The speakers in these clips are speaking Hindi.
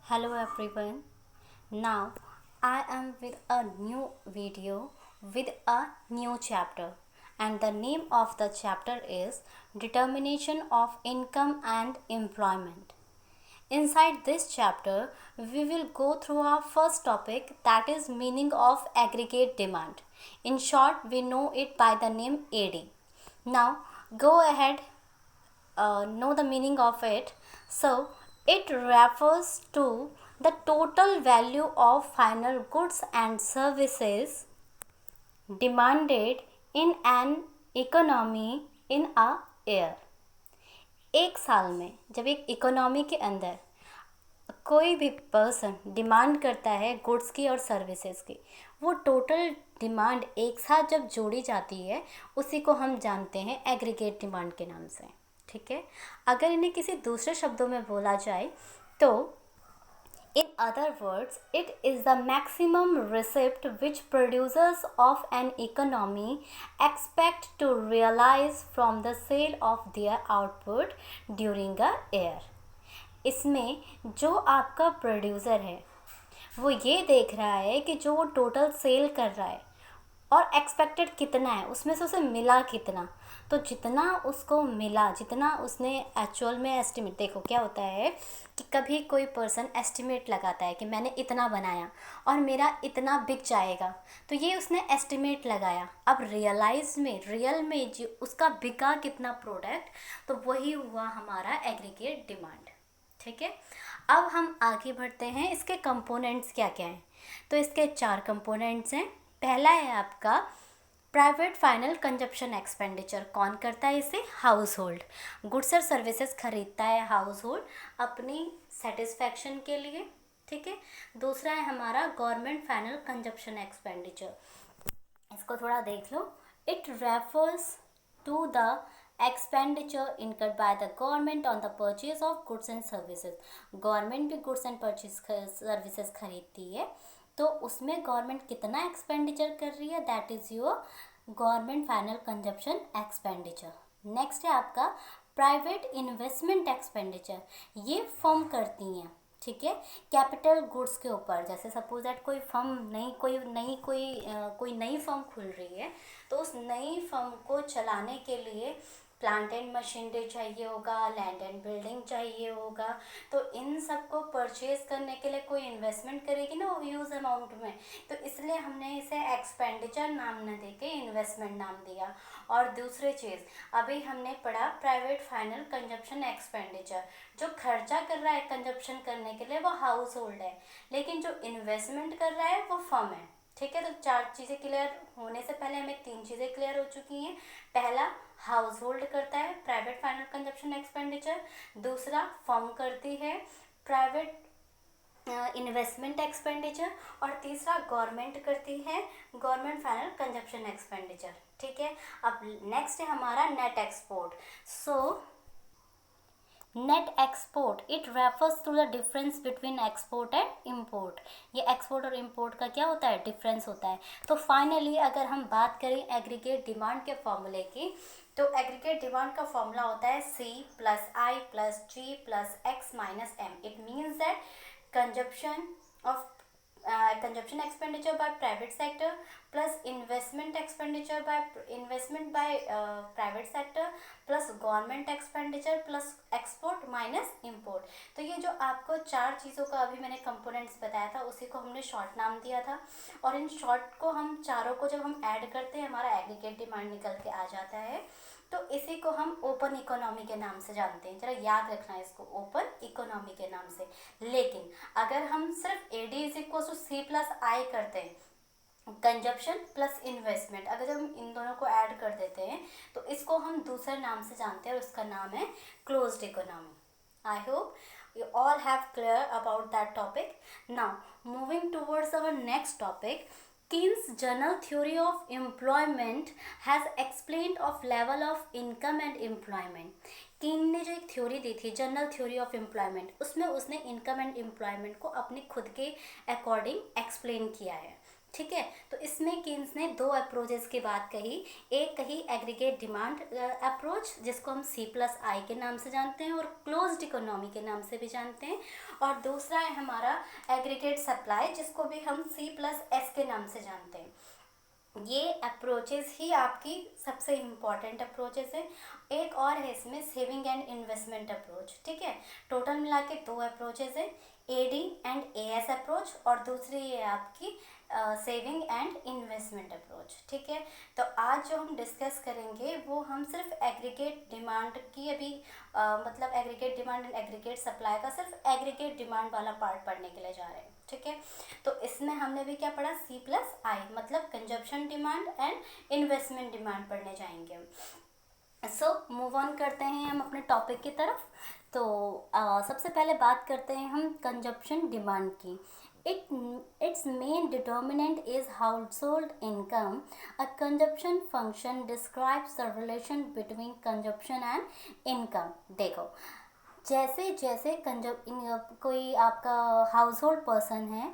Hello everyone. Now I am with a new video with a new chapter, and the name of the chapter is Determination of Income and Employment. Inside this chapter, we will go through our first topic, that is meaning of aggregate demand. In short, we know it by the name AD. Now go ahead, know the meaning of it. So, it refers to the total value of final goods and services demanded in an economy in a year. एक साल में जब एक इकोनॉमी के अंदर कोई भी पर्सन डिमांड करता है गुड्स की और सर्विसेज की, वो टोटल डिमांड एक साथ जब जोड़ी जाती है उसी को हम जानते हैं एग्रीगेट डिमांड के नाम से। ठीक है, अगर इन्हें किसी दूसरे शब्दों में बोला जाए तो in other words, it is the maximum receipt which producers of an economy expect to realize from the sale of their output during a year. इसमें जो आपका प्रोड्यूसर है वो ये देख रहा है कि जो वो टोटल सेल कर रहा है और एक्सपेक्टेड कितना है, उसमें से उसे मिला कितना। तो जितना उसको मिला, जितना उसने एक्चुअल में एस्टिमेट, देखो क्या होता है कि कभी कोई पर्सन एस्टिमेट लगाता है कि मैंने इतना बनाया और मेरा इतना बिक जाएगा, तो ये उसने एस्टिमेट लगाया। अब रियल में जो उसका बिका कितना प्रोडक्ट, तो वही हुआ हमारा एग्रीगेट डिमांड। ठीक है, अब हम आगे बढ़ते हैं। इसके कंपोनेंट्स क्या क्या हैं, तो इसके 4 कंपोनेंट्स हैं। पहला है आपका प्राइवेट फाइनल कंजप्शन एक्सपेंडिचर। कौन करता है इसे? House hold. गुड्स और सर्विसेज खरीदता है हाउस होल्ड अपनी सेटिस्फैक्शन के लिए। ठीक है, दूसरा है हमारा गवर्नमेंट फाइनल कंजप्शन एक्सपेंडिचर। इसको थोड़ा देख लो। It refers to the expenditure incurred by the government on the purchase of goods and services. Government भी गुड्स एंड सर्विसेज खरीदती है, तो उसमें गवर्नमेंट कितना एक्सपेंडिचर कर रही है, that is your government final consumption expenditure. Next है आपका प्राइवेट इन्वेस्टमेंट एक्सपेंडिचर। ये फर्म करती हैं, ठीक है, कैपिटल गुड्स के ऊपर। जैसे सपोज दैट कोई फर्म कोई नई फर्म खुल रही है, तो उस नई फर्म को चलाने के लिए प्लांट एंड मशीनरी चाहिए होगा, लैंड एंड बिल्डिंग चाहिए होगा। तो इन सब को परचेज करने के लिए कोई इन्वेस्टमेंट करेगी ना वो ह्यूज अमाउंट में, तो इसलिए हमने इसे एक्सपेंडिचर नाम न देके इन्वेस्टमेंट नाम दिया। और दूसरी चीज़ अभी हमने पढ़ा प्राइवेट फाइनल कंजप्शन एक्सपेंडिचर। जो खर्चा कर रहा है कंजप्शन करने के लिए वो हाउस होल्ड है, लेकिन जो इन्वेस्टमेंट कर रहा है वो फर्म है। ठीक है, तो 4 चीज़ें क्लियर होने से पहले हमें 3 चीज़ें क्लियर हो चुकी हैं। पहला, हाउस होल्ड करता है प्राइवेट फाइनल कंजप्शन एक्सपेंडिचर। दूसरा, फर्म करती है प्राइवेट इन्वेस्टमेंट एक्सपेंडिचर। और तीसरा, गवर्नमेंट करती है गवर्नमेंट फाइनल कंजप्शन एक्सपेंडिचर। ठीक है, अब नेक्स्ट है हमारा net export. So net export it refers to the difference between export and import. ये एक्सपोर्ट और इम्पोर्ट का क्या होता है? डिफरेंस होता है। तो फाइनली अगर हम बात करें एग्रीगेट डिमांड के फॉर्मूले की, तो एग्रीगेट डिमांड का फॉर्मूला होता है C + I + G + X - M। It means that consumption expenditure by private sector plus investment by private sector plus government expenditure plus export minus import। तो ये जो आपको 4 चीज़ों का अभी मैंने कंपोनेंट्स बताया था उसी को हमने शॉर्ट नाम दिया था, और इन शॉर्ट को हम चारों को जब हम ऐड करते हैं हमारा एग्रीगेट डिमांड निकल के आ जाता है। तो इसी को हम ओपन इकोनॉमी के नाम से जानते हैं। जरा याद रखना है इसको, ओपन इकोनॉमी के नाम से। लेकिन अगर हम सिर्फ AD = C + I करते हैं, कंजप्शन प्लस इन्वेस्टमेंट, अगर जब हम इन दोनों को ऐड कर देते हैं तो इसको हम दूसरे नाम से जानते हैं और उसका नाम है closed economy. I hope you all have clear about that topic. Now moving towards our next topic, Keynes' general theory of employment has explained of level of income and employment. कीन ने जो एक थ्योरी दी थी जनरल थ्योरी ऑफ एम्प्लॉयमेंट, उसमें उसने इनकम एंड एम्प्लॉयमेंट को अपने खुद के अकॉर्डिंग एक्सप्लेन किया है। ठीक है। तो इसमें केन्स ने दो अप्रोचेस की बात कही। एक कही एग्रीगेट डिमांड अप्रोच, जिसको हम C+I के नाम से जानते हैं और क्लोज्ड इकोनॉमी के नाम से भी जानते हैं, और दूसरा है हमारा एग्रीगेट सप्लाई, जिसको भी हम C+S के नाम से जानते हैं। ये अप्रोचेस ही आपकी सबसे इम्पॉर्टेंट अप्रोचेस है। एक और है इसमें सेविंग एंड इन्वेस्टमेंट अप्रोच, ठीक है। टोटल मिला के दो अप्रोचेस है, AD एंड AS अप्रोच, और दूसरी है आपकी सेविंग एंड इन्वेस्टमेंट अप्रोच, ठीक है। तो आज जो हम डिस्कस करेंगे वो हम सिर्फ एग्रीगेट डिमांड की अभी मतलब aggregate demand and aggregate supply का सिर्फ एग्रीगेट डिमांड वाला पार्ट पढ़ने के लिए जा रहे हैं, ठीक है। तो इसमें हमने भी क्या पढ़ा, C+I मतलब consumption demand and investment demand पढ़ने जाएंगे। सो मूव ऑन करते हैं हम अपने टॉपिक की तरफ। तो सबसे पहले बात करते हैं हम कंजप्शन डिमांड की। Its main determinant is household income. A consumption function describes the relation between consumption and income. देखो, जैसे जैसे कोई आपका हाउस होल्ड पर्सन है,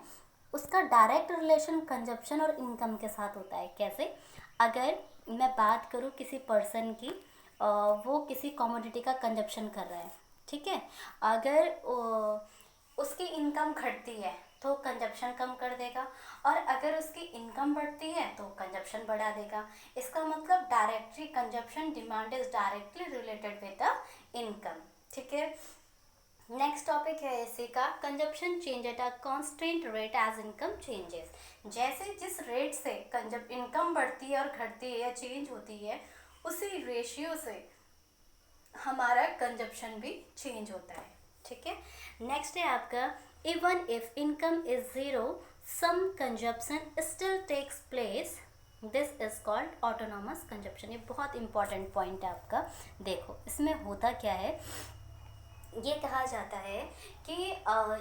उसका डायरेक्ट रिलेशन कंजप्शन और इनकम के साथ होता है। कैसे? अगर मैं बात करूँ किसी पर्सन की, वो किसी कमोडिटी का कंजप्शन कर रहा है, ठीक है। अगर उसकी इनकम घटती है तो कंजप्शन कम कर देगा, और अगर उसकी इनकम बढ़ती है तो कंजप्शन बढ़ा देगा। इसका मतलब directly consumption demand is directly related with the income, ठीक है। नेक्स्ट टॉपिक है इसी का, consumption change at a constant rate as income changes. जैसे जिस रेट से इनकम बढ़ती है और घटती है या चेंज होती है, उसी रेशियो से हमारा कंजप्शन भी चेंज होता है, ठीक है। नेक्स्ट है आपका, even if income is zero some consumption still takes place, this is called autonomous consumption. ये बहुत इंपॉर्टेंट पॉइंट है आपका। देखो इसमें होता क्या है, ये कहा जाता है कि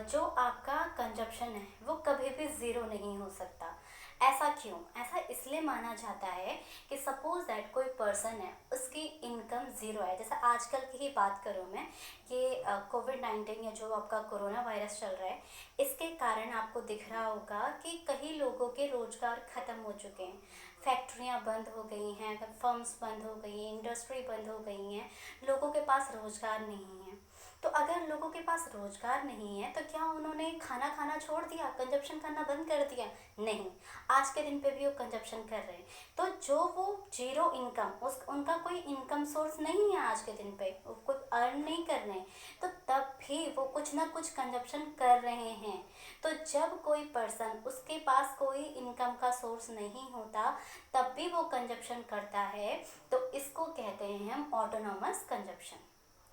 जो आपका कंजप्शन है वो कभी भी ज़ीरो नहीं हो सकता। ऐसा क्यों? ऐसा इसलिए माना जाता है कि सपोज दैट कोई पर्सन है, उसकी इनकम ज़ीरो है। जैसे आजकल की ही बात करूँ मैं कि कोविड-19 या जो आपका कोरोना वायरस चल रहा है, इसके कारण आपको दिख रहा होगा कि कई लोगों के रोज़गार ख़त्म हो चुके हैं, फैक्ट्रियाँ बंद हो गई हैं, फर्म्स बंद हो गई हैं, इंडस्ट्री बंद हो गई हैं, लोगों के पास रोज़गार नहीं है। तो अगर लोगों के पास रोज़गार नहीं है तो क्या उन्होंने खाना खाना छोड़ दिया, कंजप्शन करना बंद कर दिया? नहीं, आज के दिन पे भी वो कंजप्शन कर रहे हैं। तो जो वो जीरो इनकम, उनका कोई इनकम सोर्स नहीं है आज के दिन पे, वो कोई अर्न नहीं कर रहे हैं, तो तब भी वो कुछ ना कुछ कंजप्शन कर रहे हैं। तो जब कोई पर्सन, उसके पास कोई इनकम का सोर्स नहीं होता, तब भी वो कंजप्शन करता है, तो इसको कहते हैं हम ऑटोनॉमस कंजप्शन,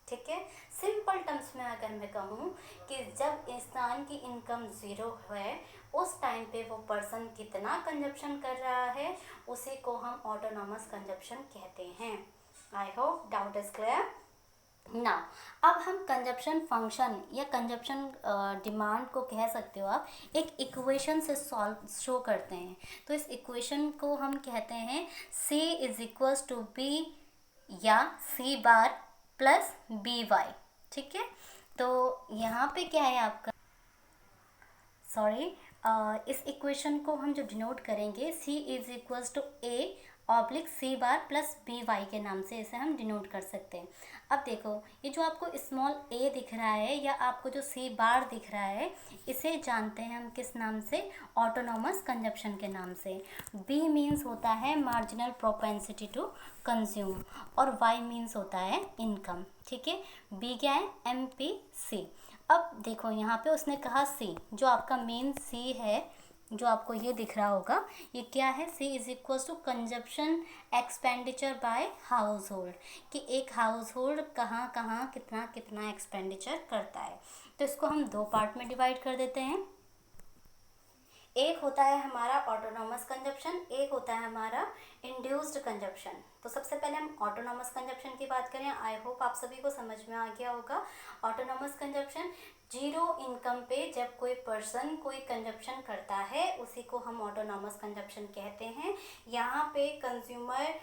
ठीक है। सिंपल टर्म्स में अगर मैं कहूँ कि जब इंसान की इनकम ज़ीरो है, उस टाइम पे वो पर्सन कितना कंजप्शन कर रहा है, उसी को हम ऑटोनॉमस कंजप्शन कहते हैं। I hope doubt is clear ना। अब हम कंजप्शन फंक्शन या कंजप्शन डिमांड को कह सकते हो आप, एक इक्वेशन से सॉल्व शो करते हैं। तो इस इक्वेशन को हम कहते हैं C is equals to B या C बार प्लस BY, ठीक है। तो यहाँ पे क्या है आपका, सॉरी, इस इक्वेशन को हम जो डिनोट करेंगे, C is equals to A oblique C bar plus BY के नाम से इसे हम डिनोट कर सकते हैं। अब देखो, ये जो आपको स्मॉल a दिख रहा है या आपको जो C बार दिख रहा है, इसे जानते हैं हम किस नाम से, ऑटोनॉमस कंजप्शन के नाम से। B मीन्स होता है मार्जिनल प्रोपेंसिटी टू कंज्यूम, और Y मीन्स होता है इनकम, ठीक है। B क्या है, MPC। अब देखो यहाँ पे उसने कहा C, जो आपका मेन C है, जो आपको ये दिख रहा होगा, ये क्या है, C is equal to consumption expenditure by household, कि एक हाउस होल्ड कहाँ कहाँ कितना कितना एक्सपेंडिचर करता है। तो इसको हम दो पार्ट में डिवाइड कर देते हैं। एक होता है हमारा ऑटोनॉमस कंजप्शन, एक होता है हमारा इंड्यूस्ड कंजप्शन। तो सबसे पहले हम ऑटोनॉमस कंजप्शन की बात करें। आई होप आप सभी को समझ में आ गया होगा। ऑटोनॉमस कंजप्शन, जीरो इनकम पे जब कोई पर्सन कोई कंजप्शन करता है, उसी को हम ऑटोनॉमस कंजप्शन कहते हैं। यहाँ पे कंज्यूमर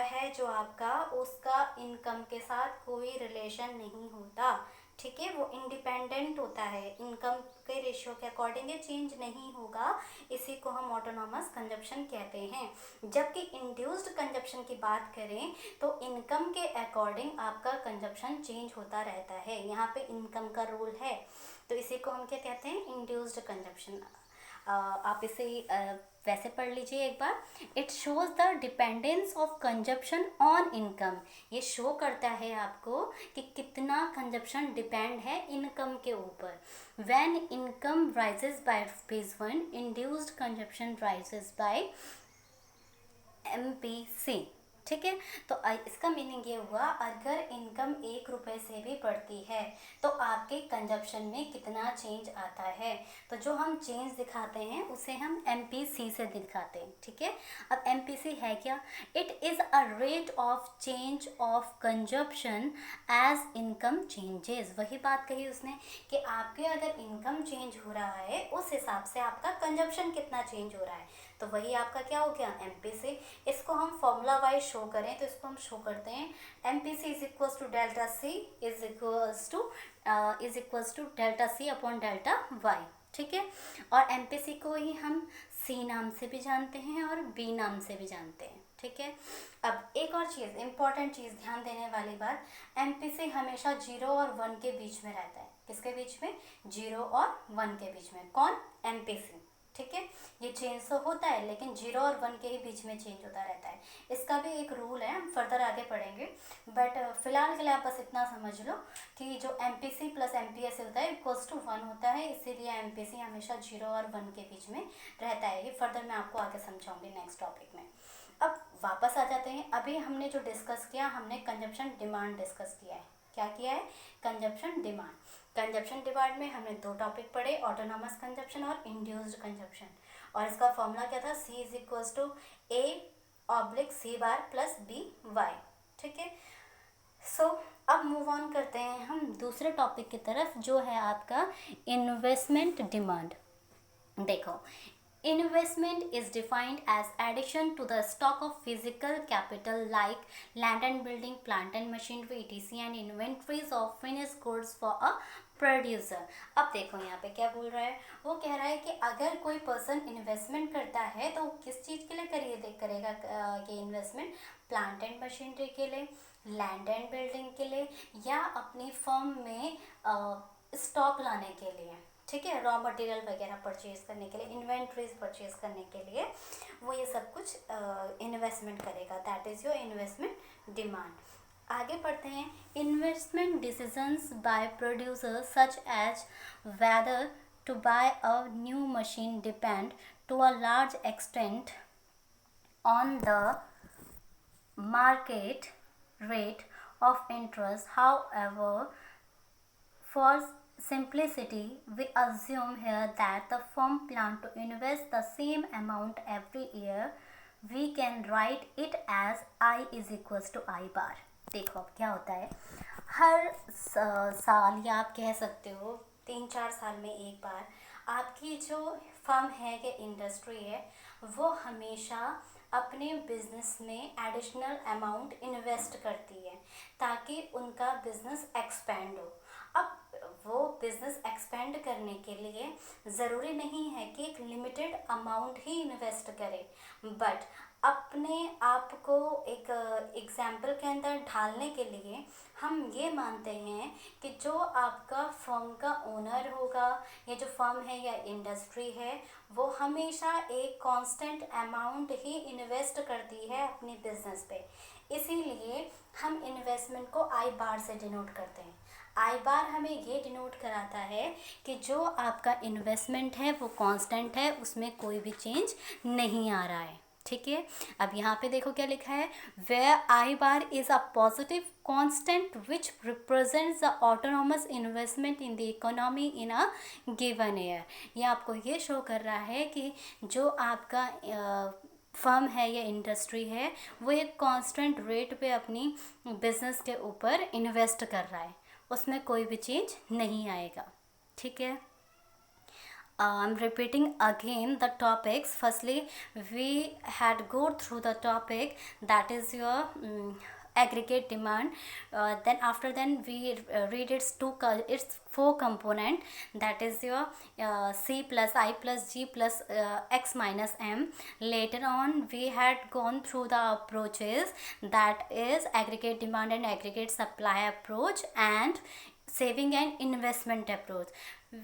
है जो आपका, उसका इनकम के साथ कोई रिलेशन नहीं होता, ठीक है, वो इंडिपेंडेंट होता है, इनकम के रेशियो के अकॉर्डिंग ये चेंज नहीं होगा, इसी को हम ऑटोनॉमस कंजप्शन कहते हैं। जबकि इंड्यूस्ड कंजप्शन की बात करें तो इनकम के अकॉर्डिंग आपका कंजप्शन चेंज होता रहता है, यहाँ पे इनकम का रोल है, तो इसी को हम क्या कहते हैं, इंड्यूस्ड कंजप्शन। आप इसे वैसे पढ़ लीजिए एक बार। It shows the dependence of consumption on income, ये शो करता है आपको कि कितना कंजप्शन डिपेंड है इनकम के ऊपर। When income rises by rupees 1, induced consumption rises by MPC। ठीक है, तो इसका मीनिंग ये हुआ, अगर इनकम 1 रुपये से भी बढ़ती है तो आपके कंजप्शन में कितना चेंज आता है। तो जो हम चेंज दिखाते हैं उसे हम MPC से दिखाते हैं। ठीक है, अब MPC है क्या? It is a rate of change of consumption as income changes. वही बात कही उसने कि आपके अगर इनकम चेंज हो रहा है उस हिसाब से आपका कंजप्शन कितना चेंज हो रहा है, तो वही आपका क्या हो गया, MPC। इसको हम फॉर्मूला वाइज शो करें तो इसको हम शो करते हैं, MPC is equals to delta C is equals to delta C upon delta Y. ठीक है, और MPC को ही हम C नाम से भी जानते हैं और B नाम से भी जानते हैं। ठीक है, अब एक और चीज़, इंपॉर्टेंट चीज़ ध्यान देने वाली बात, MPC हमेशा 0 और 1 के बीच में रहता है। किसके बीच में? 0 और 1 के बीच में। कौन? MPC। ठीक है, ये चेंज तो होता है लेकिन 0 और 1 के ही बीच में चेंज होता रहता है। इसका भी एक रूल है, हम फर्दर आगे पढ़ेंगे, बट फिलहाल के लिए आप बस इतना समझ लो कि जो MPC प्लस MPS होता है इक्वल्स टू 1 होता है, इसीलिए MPC हमेशा 0 और 1 के बीच में रहता है। ये फर्दर मैं आपको आगे समझाऊंगी नेक्स्ट टॉपिक में। अब वापस आ जाते हैं, अभी हमने जो डिस्कस किया, हमने कंजप्शन डिमांड डिस्कस किया है। क्या किया है? Consumption demand. कंजप्शन डिमांड में हमने 2 टॉपिक पढ़े, ऑटोनॉमस कंजप्शन और इंड्यूस्ड कंजप्शन, और इसका फॉर्मूला क्या था, C is equals to A/C bar plus BY। ठीक है, सो अब मूव ऑन करते हैं हम दूसरे टॉपिक की तरफ, जो है आपका इन्वेस्टमेंट डिमांड। देखो, investment is defined as addition to the stock of physical capital like land and building, plant and machinery, etc. and inventories of finished goods for a producer। अब देखो यहाँ पे क्या बोल रहा है, वो कह रहा है कि अगर कोई पर्सन इन्वेस्टमेंट करता है तो किस चीज़ के लिए करेगा कि इन्वेस्टमेंट? प्लांट एंड मशीनरी के लिए, लैंड एंड बिल्डिंग के लिए, या अपनी फर्म में स्टॉक लाने के लिए। ठीक है, रॉ मटेरियल वगैरह परचेज करने के लिए, इन्वेंट्रीज परचेज करने के लिए वो ये सब कुछ इन्वेस्टमेंट करेगा। That is your investment demand. आगे पढ़ते हैं, investment decisions by producers such as whether to buy a new machine depend to a large extent on the market rate of interest. However, for simplicity, we assume here that the firm plan to invest the same amount every year. We can write it as I is equals to I bar। देखो अब क्या होता है, हर साल, या आप कह सकते हो 3-4 साल में एक बार, आपकी जो फर्म है या इंडस्ट्री है वो हमेशा अपने बिजनेस में एडिशनल अमाउंट इन्वेस्ट करती है ताकि उनका बिजनेस एक्सपेंड हो। अब वो बिजनेस एक्सपेंड करने के लिए ज़रूरी नहीं है कि एक लिमिटेड अमाउंट ही इन्वेस्ट करे, बट अपने आप को एक एग्जाम्पल के अंदर ढालने के लिए हम ये मानते हैं कि जो आपका फर्म का ओनर होगा, या जो फर्म है या इंडस्ट्री है, वो हमेशा एक कांस्टेंट अमाउंट ही इन्वेस्ट करती है अपनी बिजनेस पे। इसीलिए हम इन्वेस्टमेंट को आई बार से डिनोट करते हैं। आई बार हमें ये डिनोट कराता है कि जो आपका इन्वेस्टमेंट है वो कांस्टेंट है, उसमें कोई भी चेंज नहीं आ रहा है। ठीक है, अब यहाँ पे देखो क्या लिखा है, where I bar is a positive constant which represents the autonomous investment in the economy in a given year. ये आपको ये शो कर रहा है कि जो आपका फर्म है या इंडस्ट्री है वो एक कांस्टेंट रेट पे अपनी बिजनेस के ऊपर इन्वेस्ट कर रहा है, उसमें कोई भी चेंज नहीं आएगा। ठीक है, I'm repeating again the topics. Firstly, we had go through the topic that is your aggregate demand. Then after then we read its four component, that is your C plus I plus G plus X minus M. Later on we had gone through the approaches, that is aggregate demand and aggregate supply approach and saving and investment approach.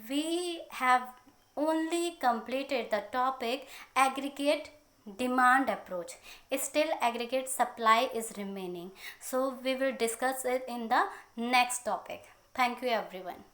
We have only completed the topic aggregate demand approach. Still aggregate supply is remaining, so we will discuss it in the next topic. Thank you everyone.